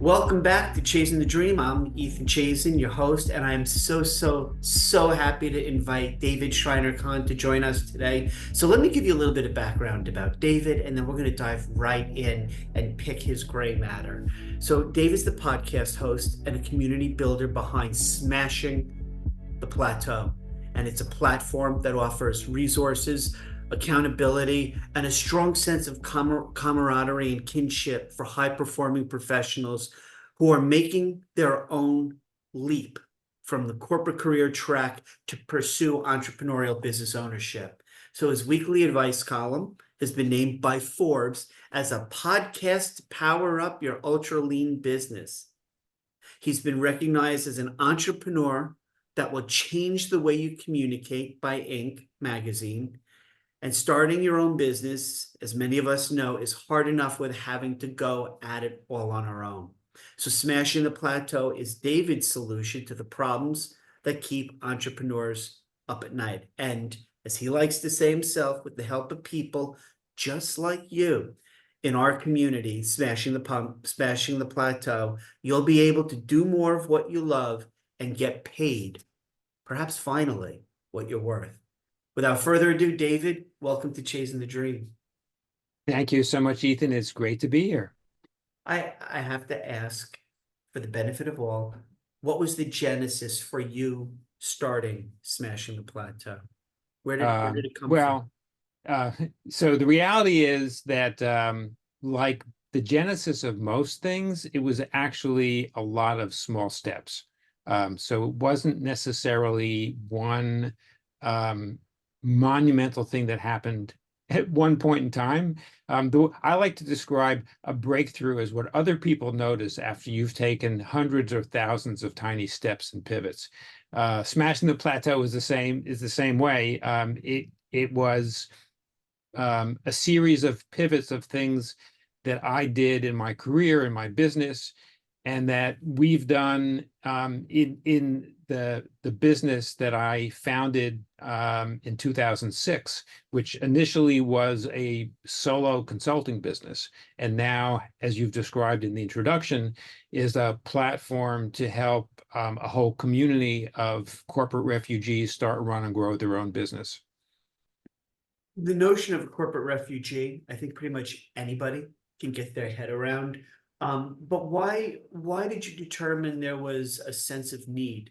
Welcome back to Chasing the Dream. I'm Ethan Chazin, your host, and I'm so happy to invite David Shriner-Cahn to join us today. So let me give you a little bit of background about David, and then we're going to dive right in and pick his gray matter. So David's the podcast host and a community builder behind Smashing The Plateau, and it's a platform that offers resources, accountability, and a strong sense of camaraderie and kinship for high-performing professionals who are making their own leap from the corporate career track to pursue entrepreneurial business ownership. So his weekly advice column has been named by Forbes as a podcast to power up your ultra lean business. He's been recognized as an entrepreneur that will change the way you communicate by Inc. magazine. And starting your own business, as many of us know, is hard enough with having to go at it all on our own. So Smashing the Plateau is David's solution to the problems that keep entrepreneurs up at night. And as he likes to say himself, with the help of people just like you in our community, Smashing the Plateau, you'll be able to do more of what you love and get paid, perhaps finally, what you're worth. Without further ado, David, welcome to Chasing the Dream. Thank you so much, Ethan. It's great to be here. I have to ask, for the benefit of all, what was the genesis for you starting Smashing the Plateau? Where did it come from? Well, so the reality is that, like the genesis of most things, it was actually a lot of small steps. So it wasn't necessarily one monumental thing that happened at one point in time. I like to describe a breakthrough as what other people notice after you've taken hundreds or thousands of tiny steps and pivots. Smashing the Plateau is the same way. It was a series of pivots of things that I did in my career, in my business, and that we've done in the business that I founded in 2006, which initially was a solo consulting business, and now, as you've described in the introduction, is a platform to help a whole community of corporate refugees start, run, and grow their own business. The notion of a corporate refugee, I think pretty much anybody can get their head around. But why did you determine there was a sense of need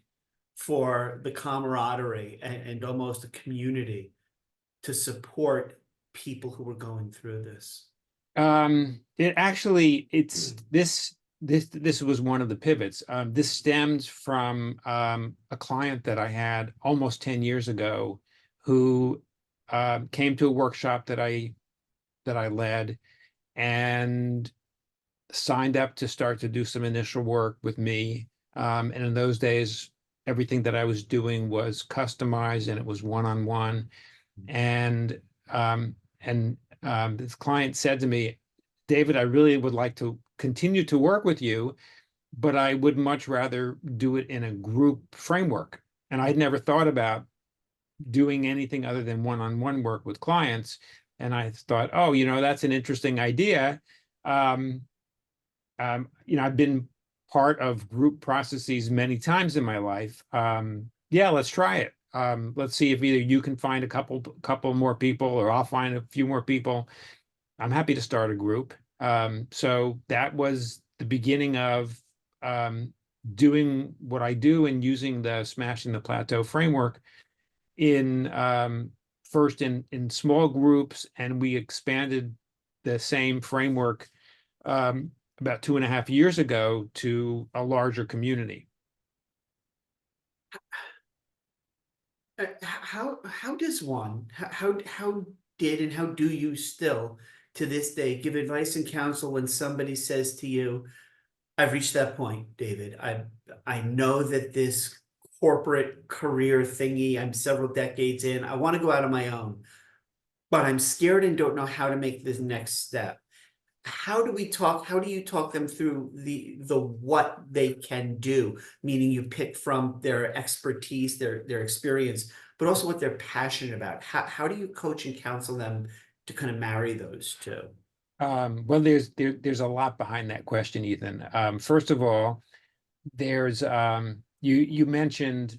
for the camaraderie and almost a community to support people who were going through this? This was one of the pivots. This stems from a client that I had almost 10 years ago who came to a workshop that I led and signed up to start to do some initial work with me. And in those days, everything that I was doing was customized and it was one-on-one. And this client said to me, David, I really would like to continue to work with you, but I would much rather do it in a group framework. And I'd never thought about doing anything other than one-on-one work with clients. And I thought, oh, that's an interesting idea. I've been part of group processes many times in my life. Yeah, let's try it. Let's see if either you can find a couple more people or I'll find a few more people. I'm happy to start a group. So that was the beginning of doing what I do and using the Smashing the Plateau framework in first in small groups, and we expanded the same framework about 2.5 years ago to a larger community. How does one how did and how do you still to this day give advice and counsel when somebody says to you, I've reached that point, David. I know that this corporate career thingy, I'm several decades in, I want to go out on my own, but I'm scared and don't know how to make this next step. How do you talk them through the what they can do, meaning you pick from their expertise, their experience, but also what they're passionate about? How do you coach and counsel them to kind of marry those two? Well, there's a lot behind that question, Ethan. First of all, there's you mentioned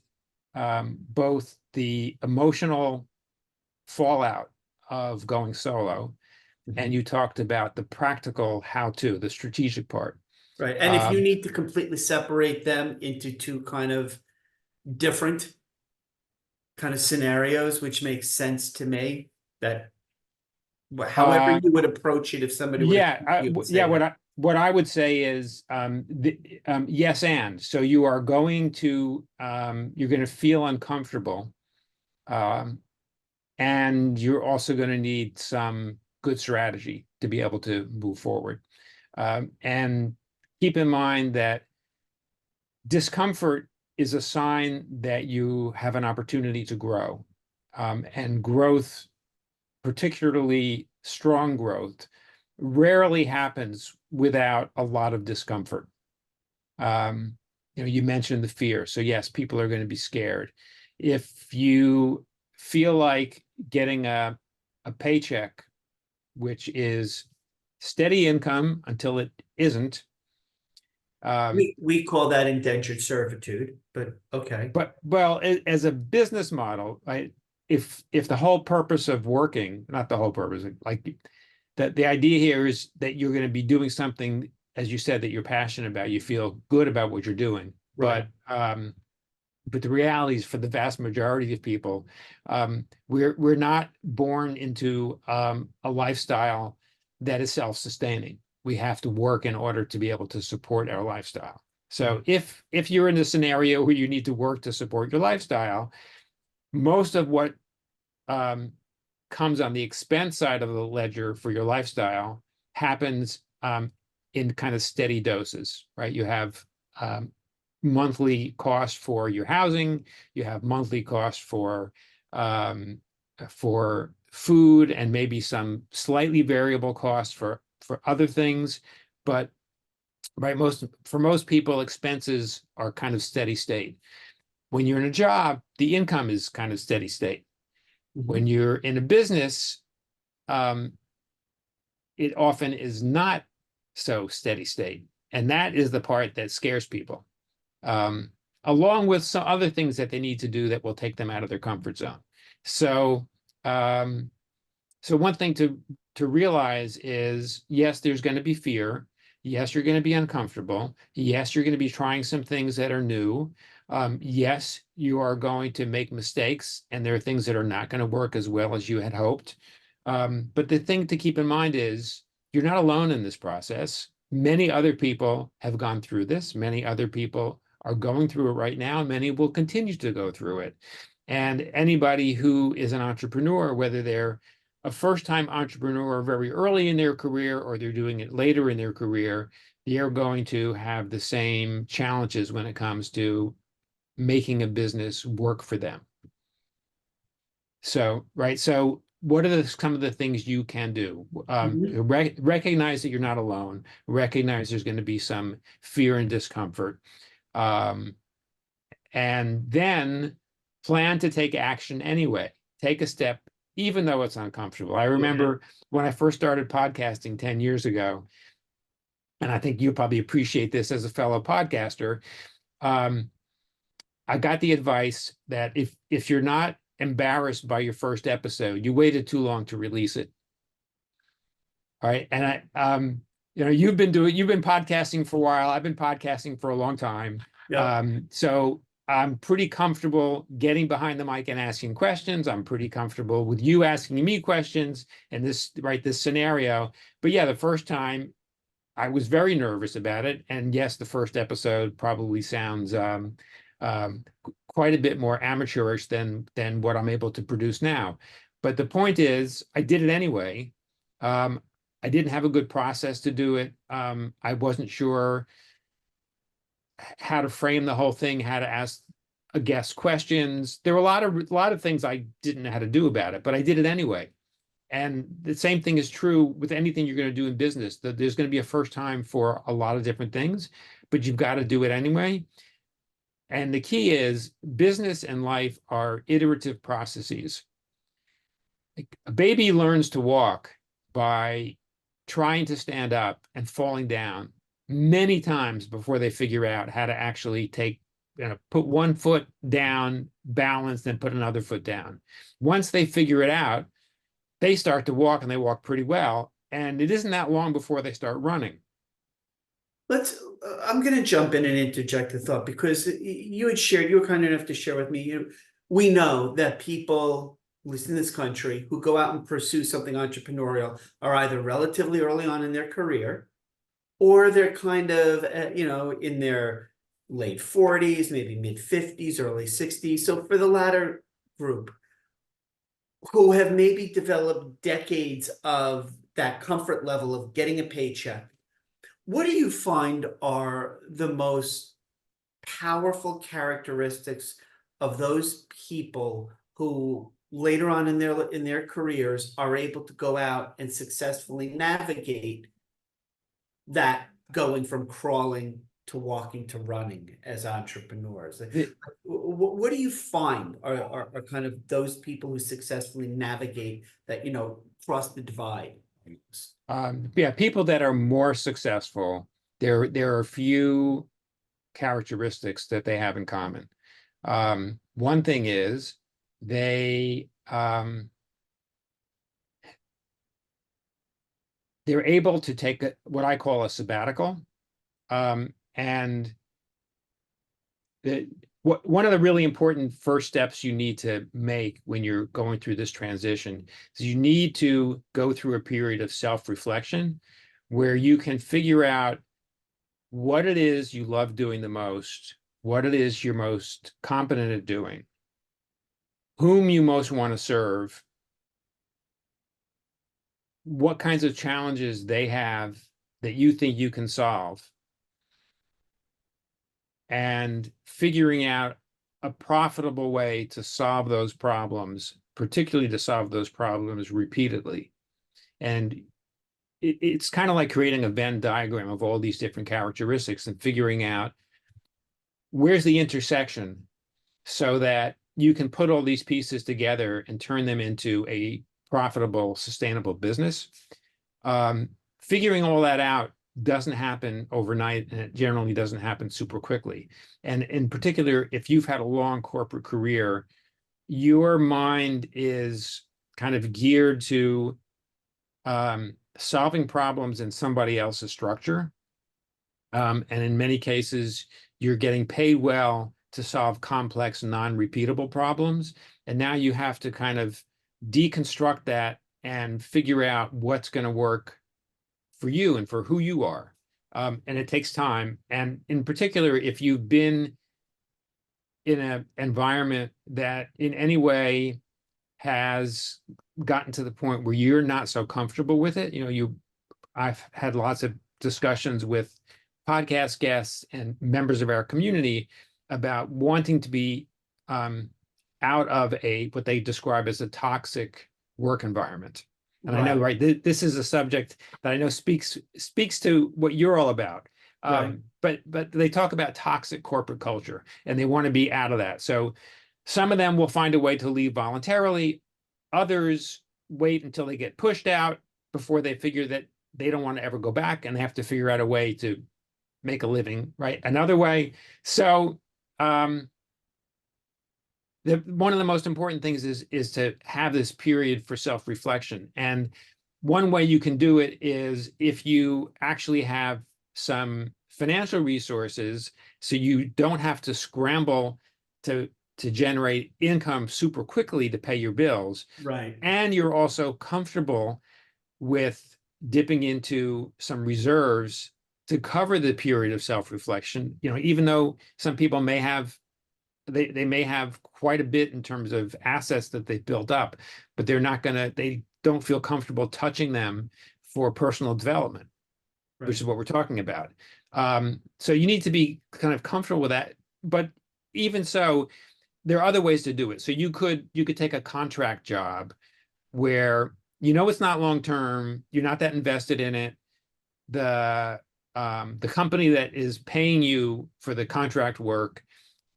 both the emotional fallout of going solo, and you talked about the practical how-to, the strategic part. Right. And if you need to completely separate them into two kind of different kind of scenarios, which makes sense to me, that however Uh, you would approach it, if somebody would, you would yeah. say that. What I would say is yes, and so you are going to you're going to feel uncomfortable, um, and you're also going to need some good strategy to be able to move forward. And keep in mind that discomfort is a sign that you have an opportunity to grow, and growth, particularly strong growth, rarely happens without a lot of discomfort. You mentioned the fear. So yes, people are going to be scared. If you feel like getting a paycheck, which is steady income until it isn't, We call that indentured servitude, but okay. but well, as a business model, right? If the whole purpose of working, not the whole purpose, like that the idea here is that you're going to be doing something, as you said, that you're passionate about, you feel good about what you're doing. Right. But the reality is, for the vast majority of people, we're not born into a lifestyle that is self-sustaining. We have to work in order to be able to support our lifestyle. So if you're in a scenario where you need to work to support your lifestyle, most of what um, comes on the expense side of the ledger for your lifestyle happens in kind of steady doses, right? You have um, monthly cost for your housing, you have monthly cost um, for food, and maybe some slightly variable costs for other things. But right, for most people, expenses are kind of steady state. When you're in a job, the income is kind of steady state. Mhm. When you're in a business, um, it often is not so steady state. And that is the part that scares people, um, along with some other things that they need to do that will take them out of their comfort zone. So, um, so one thing to realize is, yes, there's going to be fear. Yes, you're going to be uncomfortable. Yes, you're going to be trying some things that are new. Yes, you are going to make mistakes, and there are things that are not going to work as well as you had hoped. But the thing to keep in mind is you're not alone in this process. Many other people have gone through this. Many other people are going through it right now. Many will continue to go through it. And anybody who is an entrepreneur, whether they're a first-time entrepreneur very early in their career or they're doing it later in their career, they're going to have the same challenges when it comes to making a business work for them. So, right. So what are some of the things you can do? Mhm. Recognize that you're not alone. Recognize there's going to be some fear and discomfort. Um, and then plan to take action anyway. Take a step, even though it's uncomfortable. I Okay. remember when I first started podcasting 10 years ago, and I think you probably appreciate this as a fellow podcaster. Um, I got the advice that if you're not embarrassed by your first episode, you waited too long to release it. All right. And you've been podcasting for a while. I've been podcasting for a long time. Yep. So I'm pretty comfortable getting behind the mic and asking questions. I'm pretty comfortable with you asking me questions in this scenario. But yeah, the first time I was very nervous about it. And yes, the first episode probably sounds um, quite a bit more amateurish than what I'm able to produce now. But the point is, I did it anyway. Um, I didn't have a good process to do it. I wasn't sure how to frame the whole thing, how to ask a guest questions. There were a lot of things I didn't know how to do about it, but I did it anyway. And the same thing is true with anything you're going to do in business. That there's going to be a first time for a lot of different things, but you've got to do it anyway. And the key is business and life are iterative processes. Like a baby learns to walk by trying to stand up and falling down many times before they figure out how to actually put one foot down, balance, then put another foot down. Once they figure it out, they start to walk, and they walk pretty well. And it isn't that long before they start running. I'm going to jump in and interject a thought, because you had shared, you were kind enough to share with me, we know that people, at least in this country, who go out and pursue something entrepreneurial are either relatively early on in their career, or they're kind of, in their late 40s, maybe mid 50s, early 60s. So for the latter group, who have maybe developed decades of that comfort level of getting a paycheck, what do you find are the most powerful characteristics of those people who later on in their careers are able to go out and successfully navigate that, going from crawling to walking to running as entrepreneurs? What do you find are kind of those people who successfully navigate that, cross the divide? Yeah, people that are more successful, there are a few characteristics that they have in common. One thing is they're able to take what I call a sabbatical. And one of the really important first steps you need to make when you're going through this transition is you need to go through a period of self-reflection where you can figure out what it is you love doing the most, what it is you're most competent at doing, whom you most want to serve, what kinds of challenges they have that you think you can solve, and figuring out a profitable way to solve those problems, particularly to solve those problems repeatedly. And it's kind of like creating a Venn diagram of all these different characteristics and figuring out where's the intersection so that you can put all these pieces together and turn them into a profitable, sustainable business. Figuring all that out doesn't happen overnight, and it generally doesn't happen super quickly. And in particular, if you've had a long corporate career, your mind is kind of geared to solving problems in somebody else's structure. And in many cases, you're getting paid well to solve complex, non-repeatable problems. And now you have to kind of deconstruct that and figure out what's going to work for you and for who you are. And it takes time. And in particular, if you've been in an environment that in any way has gotten to the point where you're not so comfortable with it, I've had lots of discussions with podcast guests and members of our community about wanting to be out of what they describe as a toxic work environment. And right. I know, right, this is a subject that I know speaks to what you're all about. Right. But they talk about toxic corporate culture, and they want to be out of that. So some of them will find a way to leave voluntarily. Others wait until they get pushed out before they figure that they don't want to ever go back, and they have to figure out a way to make a living, right, another way. So one of the most important things is to have this period for self-reflection. And one way you can do it is if you actually have some financial resources, so you don't have to scramble to generate income super quickly to pay your bills. Right. And you're also comfortable with dipping into some reserves to cover the period of self-reflection. Even though some people may have they may have quite a bit in terms of assets that they've built up, but they don't feel comfortable touching them for personal development, right, which is what we're talking about. So you need to be kind of comfortable with that. But even so, there are other ways to do it. So you could take a contract job where it's not long term, you're not that invested in it. The company that is paying you for the contract work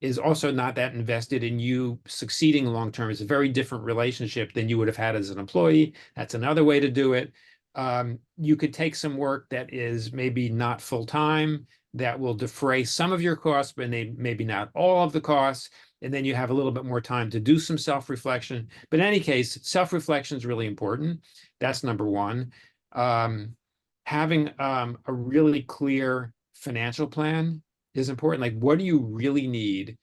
is also not that invested in you succeeding long term. It's a very different relationship than you would have had as an employee. That's another way to do it. You could take some work that is maybe not full-time, that will defray some of your costs, but maybe not all of the costs. And then you have a little bit more time to do some self-reflection. But in any case, self-reflection is really important. That's number one. Having a really clear financial plan is important. Like, what do you really need?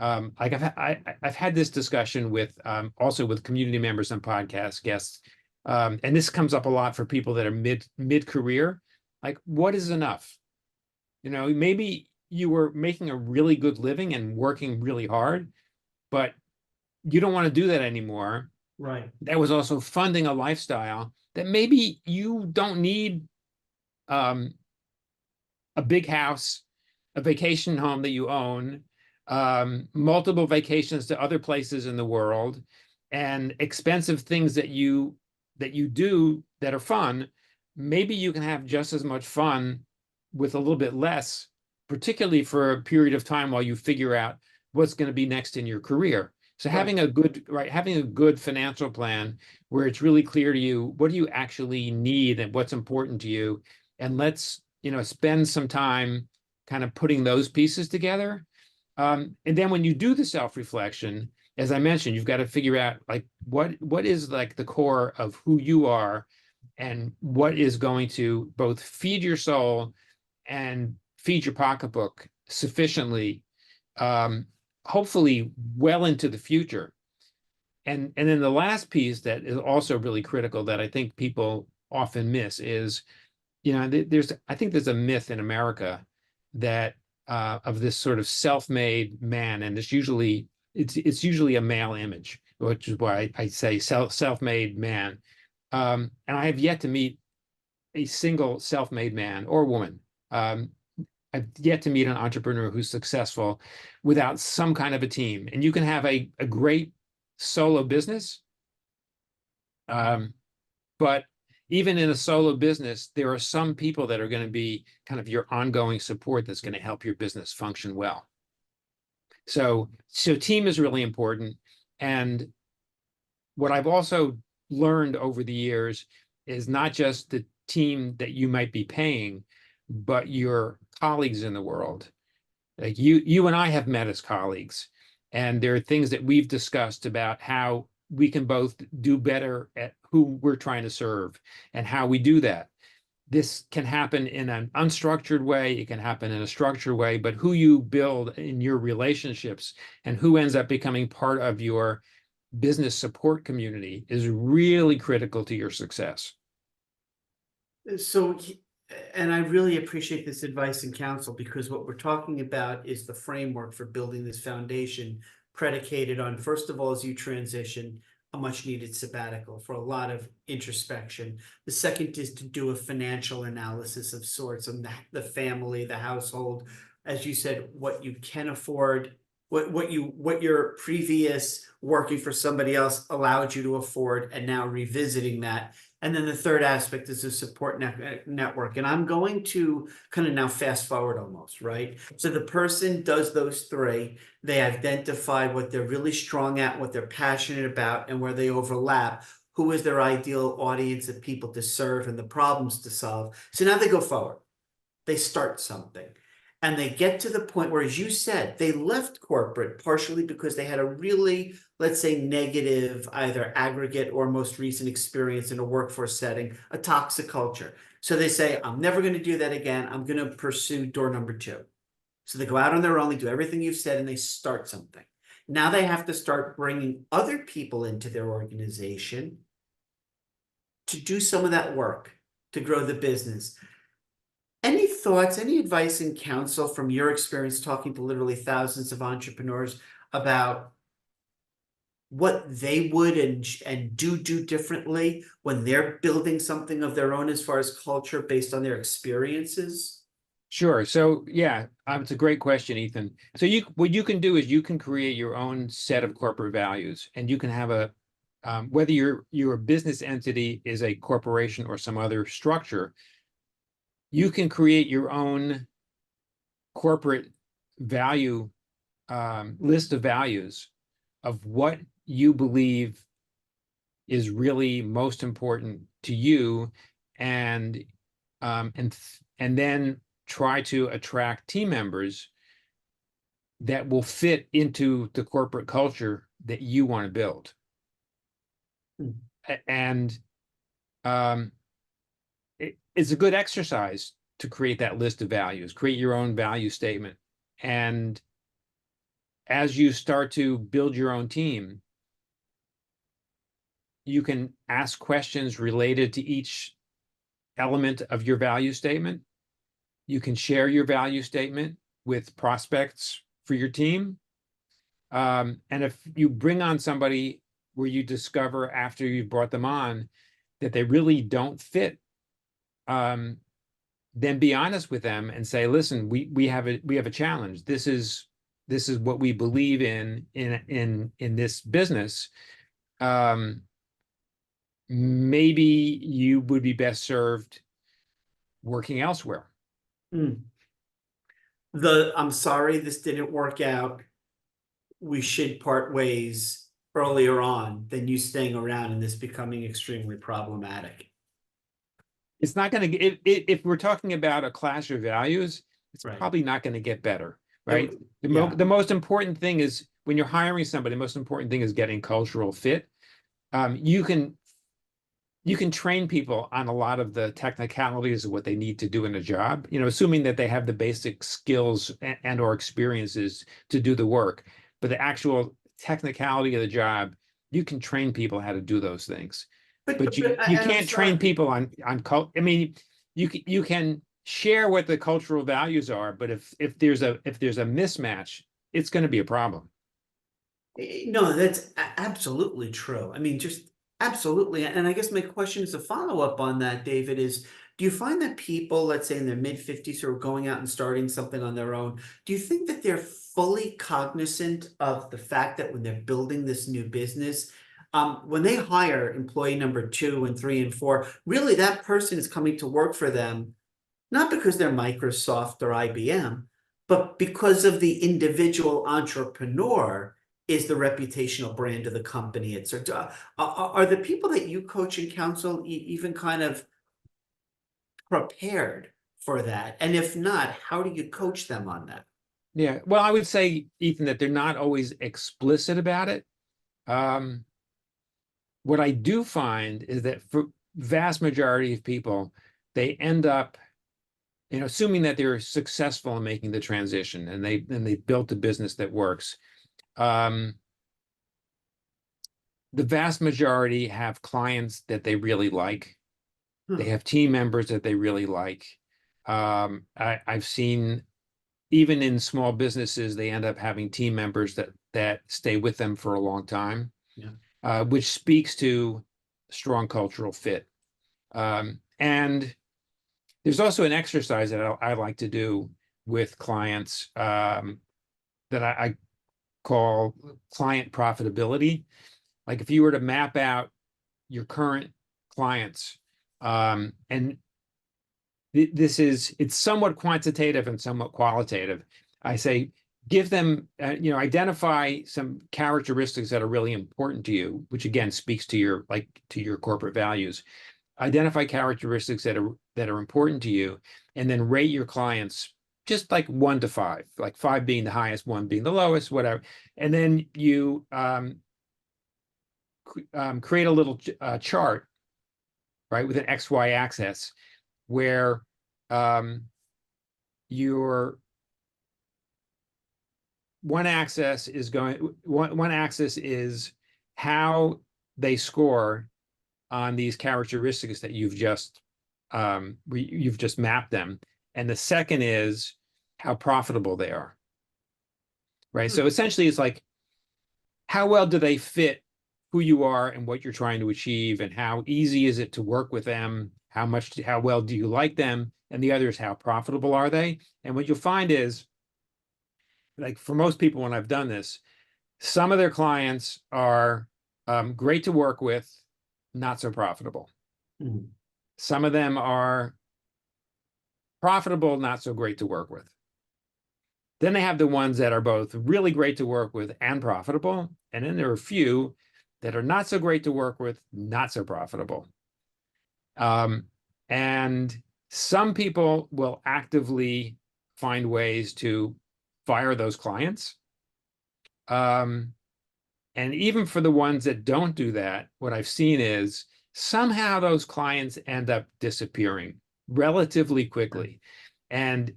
Like I've had this discussion with also with community members and podcast guests, and this comes up a lot for people that are mid career. Like, what is enough? You know, maybe you were making a really good living and working really hard, but you don't want to do that anymore. Right. That was also funding a lifestyle that maybe you don't need um, a big house, a vacation home that you own, multiple vacations to other places in the world, and expensive things that you do that are fun. Maybe you can have just as much fun with a little bit less, particularly for a period of time while you figure out what's going to be next in your career. So Right. having a good financial plan where it's really clear to you what do you actually need and what's important to you, and let's spend some time kind of putting those pieces together. And then when you do the self-reflection, as I mentioned, you've got to figure out like what is like the core of who you are and what is going to both feed your soul and feed your pocketbook sufficiently, hopefully well into the future. And then the last piece that is also really critical that I think people often miss is, I think there's a myth in America that of this sort of self-made man, and it's usually a male image, which is why I say self-made man. And I have yet to meet a single self-made man or woman. I've yet to meet an entrepreneur who's successful without some kind of a team. And you can have a great solo business, but even in a solo business, there are some people that are going to be kind of your ongoing support that's going to help your business function well. So team is really important. And what I've also learned over the years is not just the team that you might be paying, but your colleagues in the world. Like you and I have met as colleagues, and there are things that we've discussed about how we can both do better at who we're trying to serve and how we do that. This can happen in an unstructured way, it can happen in a structured way, but who you build in your relationships and who ends up becoming part of your business support community is really critical to your success. So, and I really appreciate this advice and counsel, because what we're talking about is the framework for building this foundation predicated on, first of all, as you transition, a much needed sabbatical for a lot of introspection. The second is to do a financial analysis of sorts on the family, the household, as you said, what you can afford, what your previous working for somebody else allowed you to afford, and now revisiting that. And then the third aspect is a support network. And I'm going to kind of now fast forward almost, right? So the person does those three. They identify what they're really strong at, what they're passionate about, and where they overlap. Who is their ideal audience of people to serve and the problems to solve. So now they go forward. They start something. And they get to the point where, as you said, they left corporate partially because they had a really, let's say, negative, either aggregate or most recent experience in a workforce setting, a toxic culture. So they say, I'm never going to do that again. I'm going to pursue door number two. So they go out on their own, they do everything you've said, and they start something. Now they have to start bringing other people into their organization to do some of that work, to grow the business. Any thoughts, any advice and counsel from your experience talking to literally thousands of entrepreneurs about what they would and do differently when they're building something of their own as far as culture based on their experiences? Sure. So yeah, it's a great question, Ethan. So what you can do is you can create your own set of corporate values, and you can have whether your business entity is a corporation or some other structure, you can create your own corporate value list of values of what you believe is really most important to you and and then try to attract team members that will fit into the corporate culture that you want to build. Mm. And it's a good exercise to create that list of values, create your own value statement. And as you start to build your own team, you can ask questions related to each element of your value statement. You can share your value statement with prospects for your team. And if you bring on somebody where you discover after you've brought them on that they really don't fit, then be honest with them and say, listen, we have a challenge. This is what we believe in this business. Maybe you would be best served working elsewhere. Mm. I'm sorry this didn't work out. We should part ways earlier on than you staying around and this becoming extremely problematic. It's not going to if we're talking about a clash of values, it's Right. probably not going to get better, right? It, yeah. The most important thing is when you're hiring somebody, the most important thing is getting cultural fit. You can train people on a lot of the technicalities of what they need to do in a job, assuming that they have the basic skills and or experiences to do the work. But the actual technicality of the job, you can train people how to do those things. But you And I'm can't train sorry. people on I mean, you can share what the cultural values are, but if there's a mismatch, it's going to be a problem. No, that's absolutely true. I mean, just absolutely. And I guess my question is a follow-up on that, David, is do you find that people, let's say in their mid-50s who are going out and starting something on their own, do you think that they're fully cognizant of the fact that when they're building this new business, when they hire employee number 2 and 3 and 4, really that person is coming to work for them not because they're Microsoft or IBM, but because of the individual entrepreneur is the reputational brand of the company. Are the people that you coach and counsel even kind of prepared for that? And if not, how do you coach them on that? Yeah. Well, I would say, Ethan, that they're not always explicit about it. Um, what I do find is that for vast majority of people, they end up, assuming that they're successful in making the transition and they built a business that works. The vast majority have clients that they really like. They Huh. have team members that they really like. I've seen even in small businesses, they end up having team members that stay with them for a long time, Yeah. which speaks to strong cultural fit. And there's also an exercise that I like to do with clients that I call client profitability. Like if you were to map out your current clients, and it's somewhat quantitative and somewhat qualitative. I say, give them, identify some characteristics that are really important to you, which again speaks to your corporate values. Identify characteristics that are important to you, and then rate your clients just like 1 to 5, like 5 being the highest, 1 being the lowest, whatever. And then you create a little chart, right, with an XY axis where your one axis is how they score on these characteristics that you've just mapped them, and the second is how profitable they are, right? Hmm. So essentially, it's like how well do they fit who you are and what you're trying to achieve, and how easy is it to work with them? How well do you like them? And the other is how profitable are they? And what you'll find is, like for most people, when I've done this, some of their clients are great to work with, not so profitable. Hmm. Some of them are profitable, not so great to work with. Then they have the ones that are both really great to work with and profitable. And then there are a few that are not so great to work with, not so profitable. And And some people will actively find ways to fire those clients. And even for the ones that don't do that, what I've seen is somehow those clients end up disappearing relatively quickly. And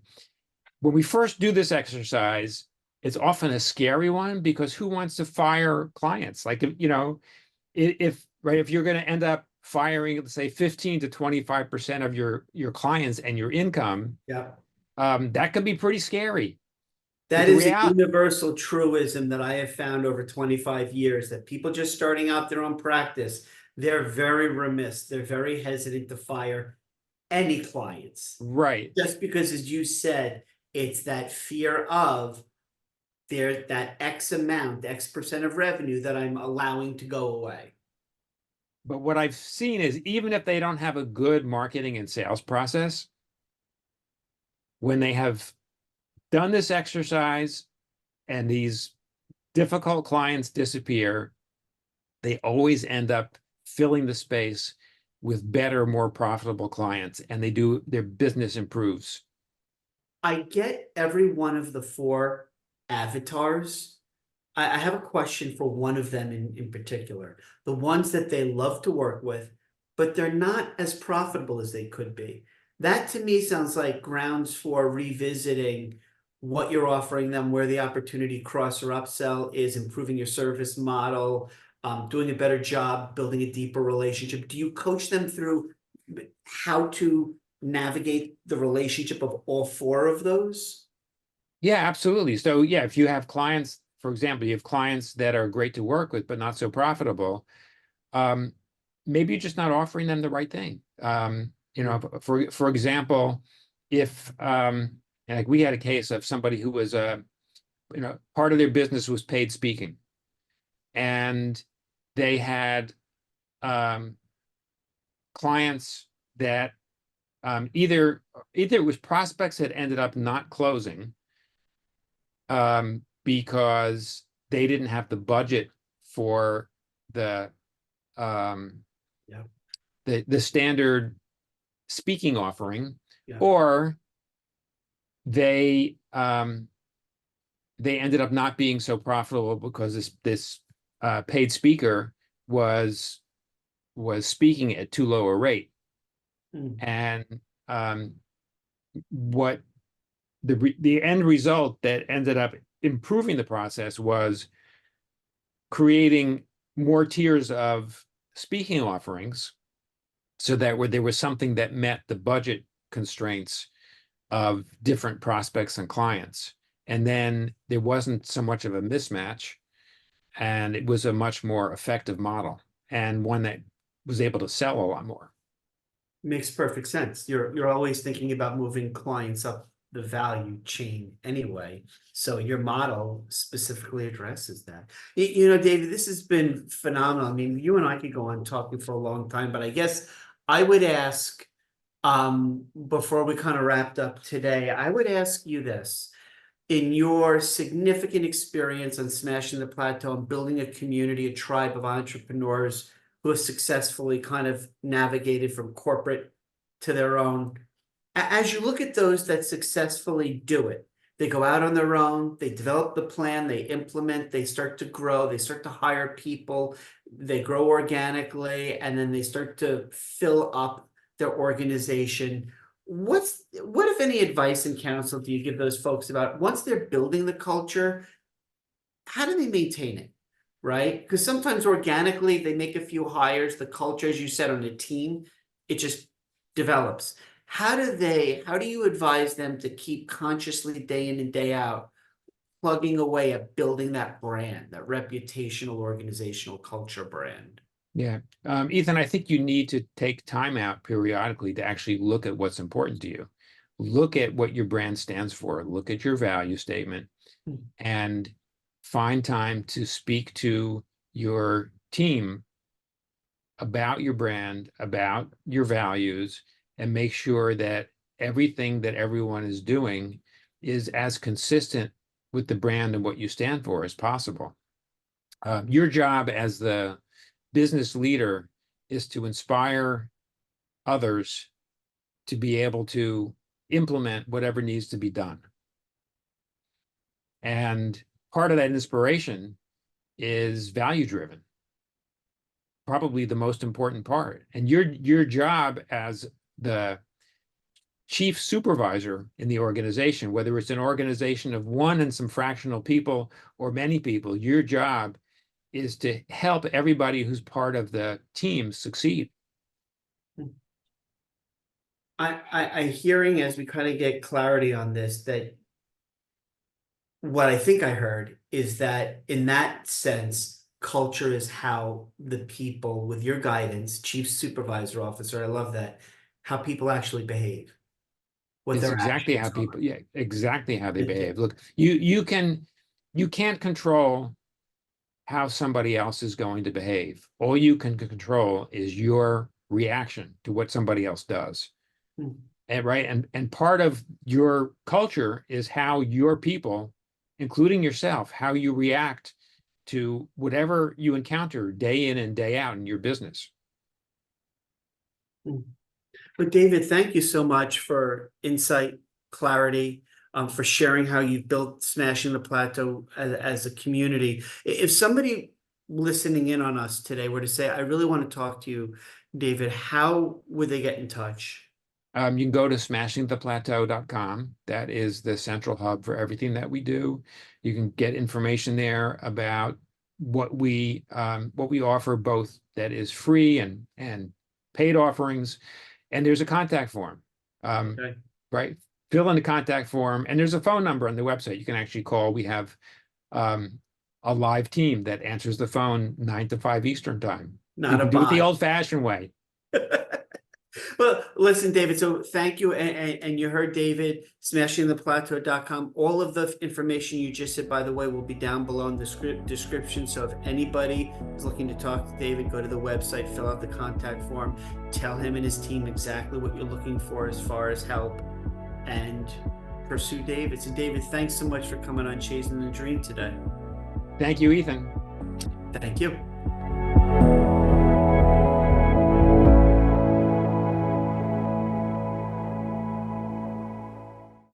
when we first do this exercise, it's often a scary one because who wants to fire clients? Like, if you're going to end up firing, let's say 15 to 25% of your clients and your income, Yeah. that could be pretty scary. But That the is a reality, universal truism that I have found over 25 years, that people just starting out their own practice, they're very remiss. They're very hesitant to fire any clients. right. Just because, as you said, it's that fear of that X amount, X% of revenue that I'm allowing to go away. But what I've seen is even if they don't have a good marketing and sales process, when they have done this exercise and these difficult clients disappear, they always end up filling the space with better, more profitable clients, and their business improves. I get every one of the four avatars. I have a question for one of them in particular. The ones that they love to work with, but they're not as profitable as they could be. That to me sounds like grounds for revisiting what you're offering them, where the opportunity cross or upsell is, improving your service model, doing a better job, building a deeper relationship. Do you coach them through how to navigate the relationship of all four of those? Yeah, absolutely. So yeah, if you have clients, for example, you have clients that are great to work with, but not so profitable, um, maybe you're just not offering them the right thing. For example, if and like we had a case of somebody who was part of their business was paid speaking, and they had um, clients that either it was prospects that ended up not closing because they didn't have the budget for the um, Yeah, the standard speaking offering, yeah. or they um, they ended up not being so profitable because this paid speaker was speaking at too low a rate. Mm. And um, what the end result that ended up improving the process was creating more tiers of speaking offerings so that there was something that met the budget constraints of different prospects and clients. And then there wasn't so much of a mismatch, and it was a much more effective model and one that was able to sell a lot more. Makes perfect sense. You're always thinking about moving clients up the value chain anyway. So your model specifically addresses that. David, this has been phenomenal. I mean, you and I could go on talking for a long time, but I guess I would ask, before we kind of wrapped up today, I would ask you this. In your significant experience on Smashing the Plateau and building a community, a tribe of entrepreneurs who have successfully kind of navigated from corporate to their own, as you look at those that successfully do it, they go out on their own, they develop the plan, they implement, they start to grow, they start to hire people, they grow organically, and then they start to fill up their organization. What if any advice and counsel do you give those folks about once they're building the culture, how do they maintain it? Right? Because sometimes organically they make a few hires, the culture, as you said, on a team, it just develops. How do you advise them to keep consciously day in and day out plugging away at building that brand, that reputational organizational culture brand? Yeah. Ethan, I think you need to take time out periodically to actually look at what's important to you. Look at what your brand stands for. Look at your value statement and find time to speak to your team about your brand, about your values, and make sure that everything that everyone is doing is as consistent with the brand and what you stand for as possible. Your job as the business leader is to inspire others to be able to implement whatever needs to be done. And part of that inspiration is value driven, probably the most important part. And your job as the chief supervisor in the organization, whether it's an organization of one and some fractional people or many people, your job is to help everybody who's part of the team succeed. I'm hearing, as we kind of get clarity on this, that what I think I heard is that in that sense, culture is how the people, with your guidance, chief supervisor officer, I love that, how people actually behave, what It's their exactly how actions people, are. yeah, exactly how they Thank you. behave. Look, you can't control how somebody else is going to behave. All you can control is your reaction to what somebody else does. Hmm. And right, and part of your culture is how your people, including yourself, how you react to whatever you encounter day in and day out in your business. Hmm. But David, thank you so much for insight, clarity, for sharing how you've built Smashing the Plateau as a community. If somebody listening in on us today were to say, I really want to talk to you, David, how would they get in touch? You can go to smashingtheplateau.com. That is the central hub for everything that we do. You can get information there about what we offer, both that is free and paid offerings. And there's a contact form, Okay. right? Fill in the contact form, and there's a phone number on the website you can actually call. We have a live team that answers the phone 9 to 5 Eastern time. You Not a can do it the bot. old-fashioned way. Well, listen, David, so thank you. And you heard David, smashingtheplateau.com. All of the information you just said, by the way, will be down below in the description. So if anybody is looking to talk to David, go to the website, fill out the contact form, tell him and his team exactly what you're looking for as far as help, and pursue David. So David, thanks so much for coming on Chasing the Dream today. Thank you, Ethan. Thank you.